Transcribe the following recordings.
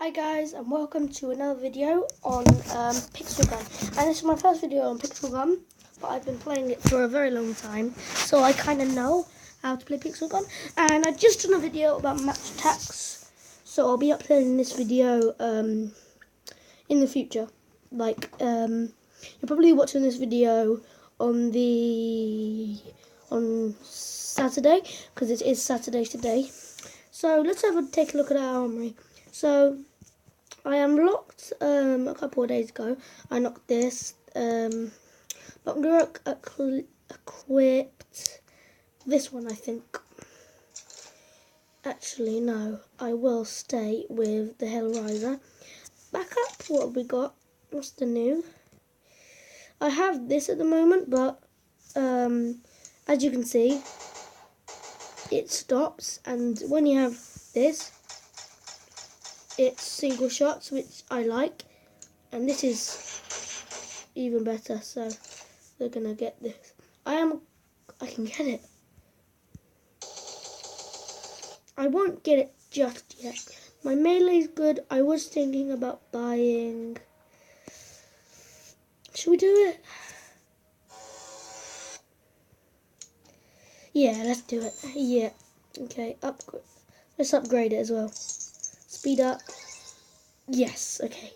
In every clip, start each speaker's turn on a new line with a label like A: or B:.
A: Hi guys, and welcome to another video on Pixel Gun. And this is my first video on Pixel Gun, but I've been playing it for a very long time, so I kind of know how to play Pixel Gun. And I just done a video about match attacks, so I'll be uploading this video in the future. Like you're probably watching this video on Saturday, because it is Saturday today. So let's take a look at our armory. So I unlocked a couple of days ago. I knocked this, but I'm gonna equipped this one, I think. Actually, no, I will stay with the Hellraiser. Back up, what have we got? What's the new? I have this at the moment, but as you can see, it stops, and when you have this, it's single shots, which I like, and this is even better, so we're gonna get this. I can get it. I won't get it just yet. My melee's good. I was thinking about buying. Should we do it? Yeah, let's do it. Yeah. Okay, let's upgrade it as well. Speed up. Yes, okay.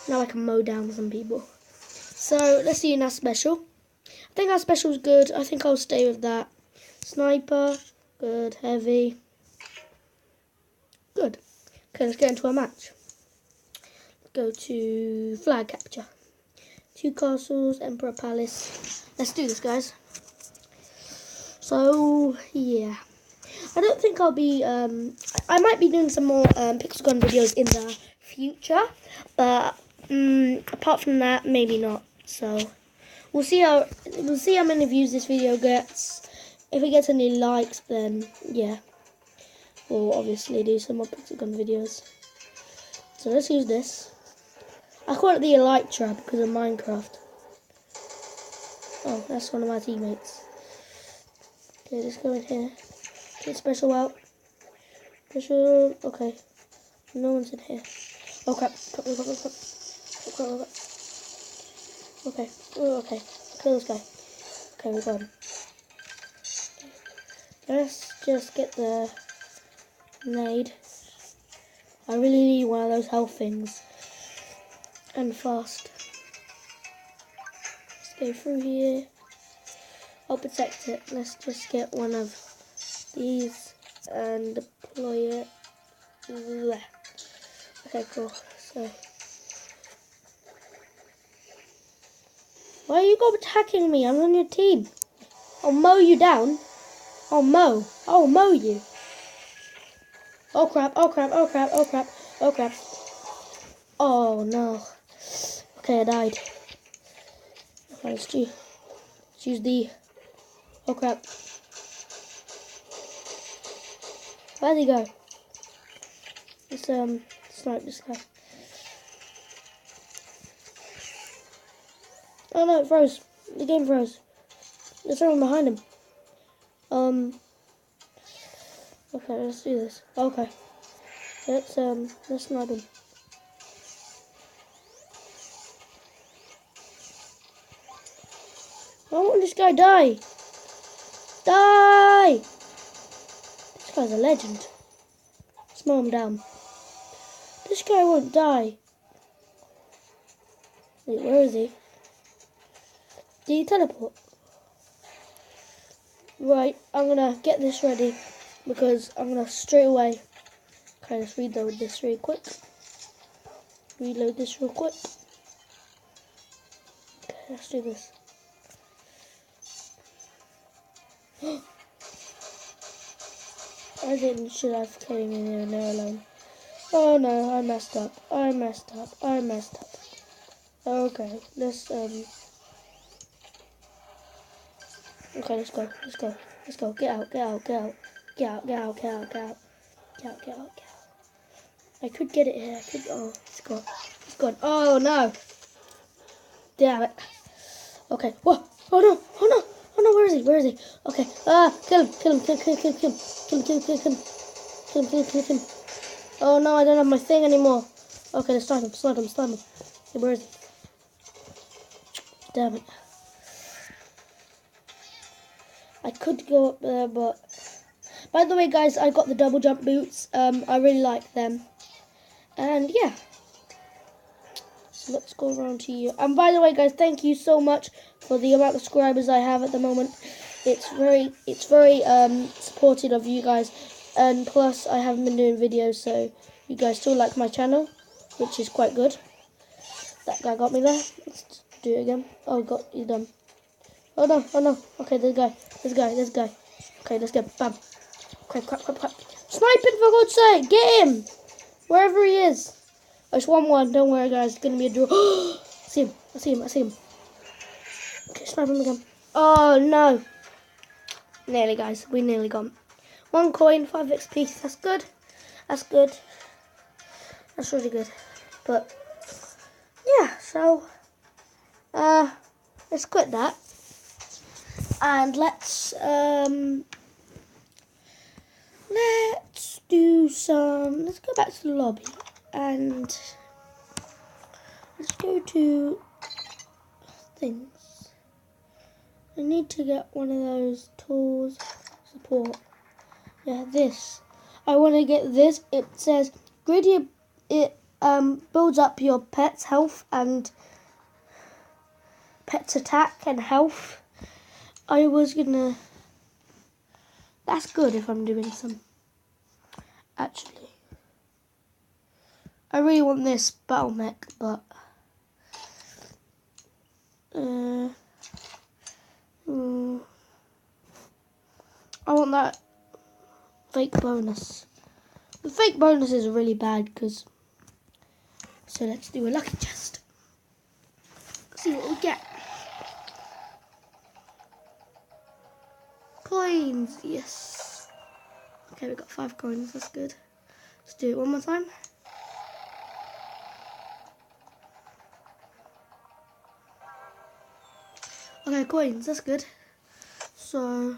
A: Now I can mow down some people. So, let's see in our special. I think our special is good. I think I'll stay with that. Sniper, good. Heavy, good. Okay, let's get into a match. Let's go to flag capture. 2 castles, Emperor Palace. Let's do this, guys. So, yeah. I don't think I'll be, I might be doing some more Pixel Gun videos in the future, but apart from that, maybe not. So, we'll see how many views this video gets. If it gets any likes, then yeah, we'll obviously do some more Pixel Gun videos. So let's use this. I call it the Elytra because of Minecraft. Oh, that's one of my teammates. Okay, let's go in here. Get special out. Special. Okay. No one's in here. Oh crap. Okay. Oh, okay. Kill this guy. Okay, we're gone. Let's just get the nade. I really need one of those health things. And fast. Let's go through here. I'll protect it. Let's just get one of these and deploy it there. Okay, cool. So, why are you attacking me? I'm on your team. I'll mow you down. I'll mow you. Oh crap, oh crap, oh crap, oh crap, oh crap. Oh no. Okay, I died. Okay, let's use the... Oh crap. Where'd he go? Let's snipe this guy. Oh no, it froze. The game froze. There's someone behind him. Okay, let's do this. Okay. Let's snipe him. Why won't this guy die? Die! This guy's a legend. Let's mow him down. This guy won't die. Wait, where is he? Did he teleport? Right, I'm gonna get this ready because I'm gonna straight away. Okay, let's reload this real quick. Reload this real quick. Okay, let's do this. I didn't should have came in here and there alone. Oh no, I messed up. Okay, let's okay, let's go. Get out. I could get it here. Oh, it's gone. Oh no. Damn it. Okay. Whoa. Oh no, where is he? Okay. Kill him. Oh no, I don't have my thing anymore. Okay, let's slide him. Hey, where is he? Damn it. I could go up there, but... By the way, guys, I got the double jump boots. I really like them. And yeah. So let's go around to you. And by the way, guys, thank you so much for the amount of subscribers I have at the moment. It's very supportive of you guys. And plus, I haven't been doing videos, so you guys still like my channel, which is quite good. That guy got me there. Let's do it again. Oh, he's done. Oh no. Okay, this guy. Okay, let's get bam. Okay, crap. Sniping, for God's sake, get him! Wherever he is. Oh, it's 1-1, don't worry guys, it's gonna be a draw. I see him. Okay, snipe him again. Oh no. Nearly, guys, we nearly got him. 1 coin, 5 XP, that's good. That's really good. But, yeah, so, let's quit that. And let's go back to the lobby and let's go to things. I need to get one of those tools support. Yeah, this. I want to get this. It says gradient. It builds up your pet's health and pet's attack and health. I was gonna. That's good if I'm doing some. Actually, I really want this battle mech, but I want that fake bonus. The fake bonus is really bad because. So let's do a lucky chest. See what we get. Coins, yes. Okay, we got 5 coins. That's good. Let's do it one more time. Okay, coins. That's good. So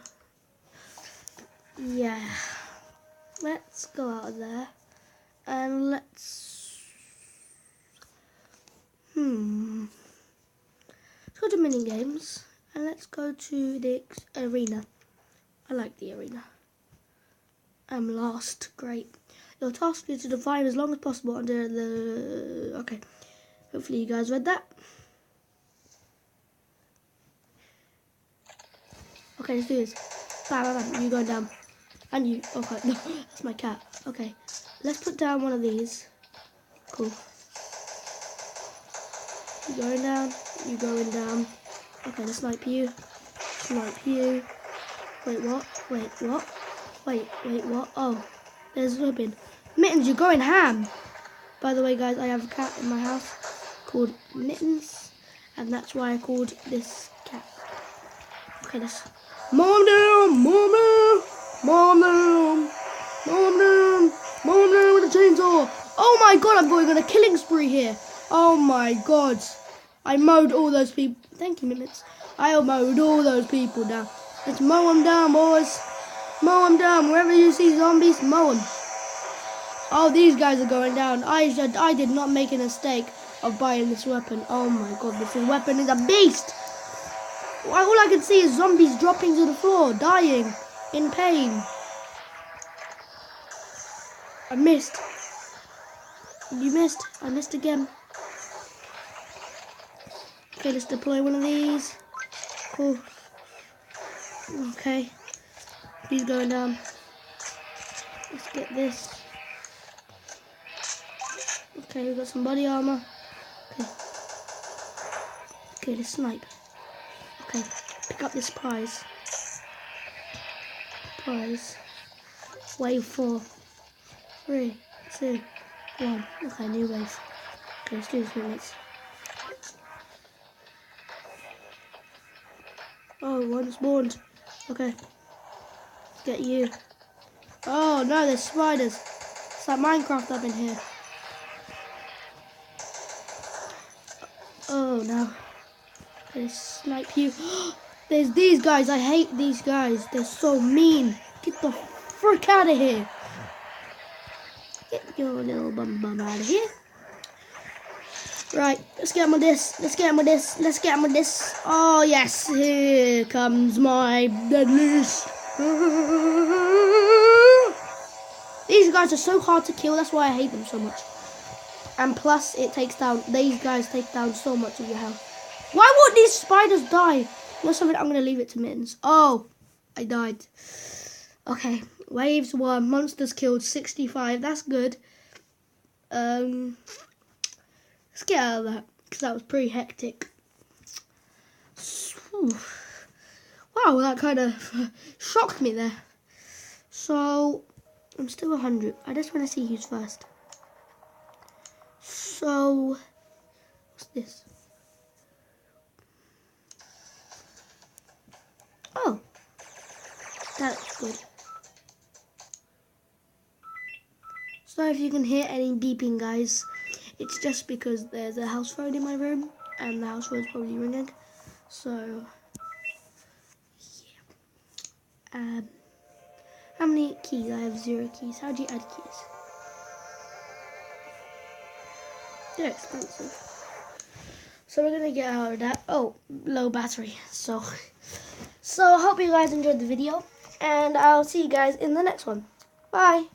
A: yeah, let's go out of there and let's go to mini games and let's go to the arena. I like the arena. I'm last. Great. Your task is to define as long as possible under the. Okay. Hopefully you guys read that. Okay, let's do this. Bam. You going down. And you. Okay. No, that's my cat. Okay. Let's put down one of these. Cool. You going down. You going down. Okay, let's snipe you. Wait, what? Wait, what? Oh, there's Robin. Mittens, you're going ham. By the way, guys, I have a cat in my house called Mittens, and that's why I called this cat. Okay, let's. Mom down with a chainsaw. Oh my god, I'm going on a killing spree here. Oh my god. I mowed all those people. Thank you, Mittens. I mowed all those people down. Let's mow them down, boys. Mow them down. Wherever you see zombies, mow them. Oh, these guys are going down. I did not make a mistake of buying this weapon. Oh my god, this weapon is a beast. All I can see is zombies dropping to the floor, dying in pain. I missed. You missed. I missed again. Okay, let's deploy one of these. Cool. Okay. He's going down. Let's get this. Okay, we've got some body armor. Okay, let's snipe. Okay, pick up this prize. Wave 4. 3, 2, 1. Okay, new wave. Okay, let's do this, minutes. Oh, one spawned. Okay. Get you. Oh no, there's spiders. It's like Minecraft up in here. Oh no. They snipe you. There's these guys. I hate these guys. They're so mean. Get the frick out of here. Get your little bum out of here. Right, let's get on with this. Let's get on with this. Let's get on with this. Oh, yes. Here comes my deadliest. These guys are so hard to kill. That's why I hate them so much. And plus, it takes down... These guys take down so much of your health. Why won't these spiders die? You know something? I'm going to leave it to Mittens. Oh, I died. Okay. Waves 1. Monsters killed 65. That's good. Let's get out of that, because that was pretty hectic. Whew. Wow, that kind of shocked me there. So, I'm still 100. I just want to see who's first. So, what's this? Oh, that's good. So if you can hear any beeping, guys, it's just because there's a house phone in my room, and the house phone's probably ringing. So, yeah. How many keys? I have 0 keys. How do you add keys? They're expensive. So we're gonna get out of that. Oh, low battery. So I hope you guys enjoyed the video, and I'll see you guys in the next one. Bye.